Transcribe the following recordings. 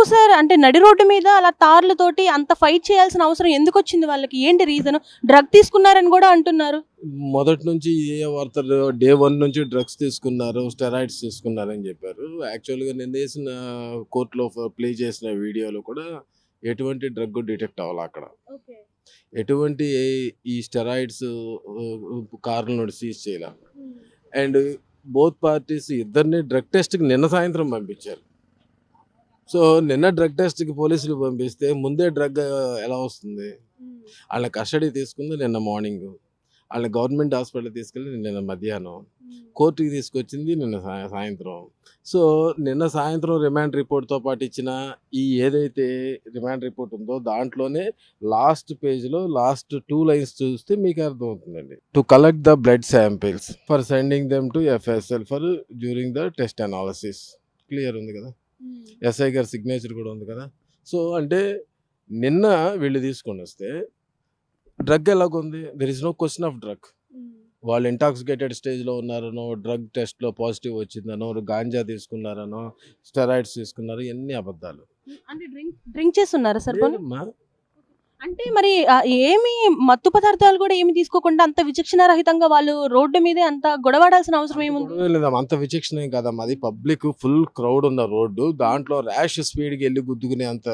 ఎందుకు సార్ అంటే నడి రోడ్డు మీద అలా తార్లతోటి అంత ఫైట్ చేయాల్సిన అవసరం ఎందుకొచ్చింది వాళ్ళకి? ఏంటి రీజన్? డ్రగ్ తీసుకున్నారని గూడా అంటున్నారు. మొదటి నుంచి ఏ వార్తలు డే 1 నుంచి డ్రగ్స్ తీసుకున్నారు, స్టెరాయిడ్స్ తీసుకున్నారని చెప్పారు. యాక్చువల్‌గా నిన్నేసిన కోర్ట్‌లో ప్లే చేసిన వీడియోలో కూడా ఎటువంటి డ్రగ్ డిటెక్ట్ అవ్వలా అక్కడ. ఓకే. ఎటువంటి ఈ స్టెరాయిడ్స్ కార్ల నుండి సీజ్ చేయలా. అండ్ బోత్ పార్టీస్ ఇద్దరిని డ్రగ్ టెస్ట్‌కి నిన్న సాయంత్రం పంపించారు. సో, నిన్న డ్రగ్ టెస్ట్‌కి పోలీసులు పంపిస్తే ముందే డ్రగ్ ఎలా వస్తుంది? ఆళ్ళ కస్టడీ తీసుకుంది నిన్న మార్నింగు. ఆళ్ళని గవర్నమెంట్ హాస్పిటల్‌కి తీసుకెళ్ళి నిన్న మధ్యాహ్నం. కోర్ట్‌కి తీసుకొచ్చింది నిన్న సాయంత్రం. సో, నిన్న సాయంత్రం రిమాండ్ రిపోర్ట్‌తో పాటు ఇచ్చిన ఈ ఏదైతే రిమాండ్ రిపోర్ట్ ఉందో దాంట్లోనే లాస్ట్ పేజ్‌లో లాస్ట్ 2 లైన్స్ చూస్తే మీకు అర్థమవుతుందండి. To collect the blood samples for sending them to FSL for during the test analysis. Clear ఉంది కదా! ఎస్ఐ గారి సిగ్నేచర్ కూడా ఉంది కదా! సో, అంటే నిన్న వీళ్ళు తీసుకొనొస్తే డ్రగ్ ఎలాగుంది? There is no question of drug. వాళ్ళు ఇంటాక్సికేటెడ్ స్టేజ్‌లో ఉన్నారనో, డ్రగ్ టెస్ట్‌లో పాజిటివ్ వచ్చిందనో, గాంజా తీసుకున్నారనో, స్టెరాయిడ్స్ తీసుకున్నారు. ఇయన్నీ అబద్ధాలు. అంటే డ్రింక్ చేసున్నారా సార్ పోనీ? లేదమ్మా. అంటే మరి ఏమి మత్తు పదార్థాలు గూడా ఏమి తీసుకోకుండా అంత విచక్షణారహితంగా వాళ్ళు రోడ్డు మీదే అంత గొడవాడాల్సిన అవసరం ఏముంది? గొడవే లేదమ్మా. అంత విచక్షణ ఏం కాదమ్మా. అది పబ్లిక్ ఫుల్ క్రౌడ్ ఉన్న రోడ్డు. దాంట్లో ర్యాష్ స్పీడ్‌గా ఎళ్లి గుద్దుకునే అంత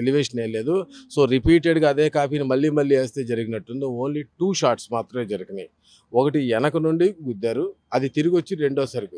ఎలివేషన్ ఏం లేదు. సో, రిపీటెడ్‌గా అదే కాపీని మళ్ళీ మళ్ళీ ఏస్తే జరిగినట్టుంది. ఓన్లీ 2 షాట్స్ మాత్రమే జరిగినాయి. ఒకటి ఎనక నుండి గుద్దారు. అది తిరిగొచ్చి రెండోసారి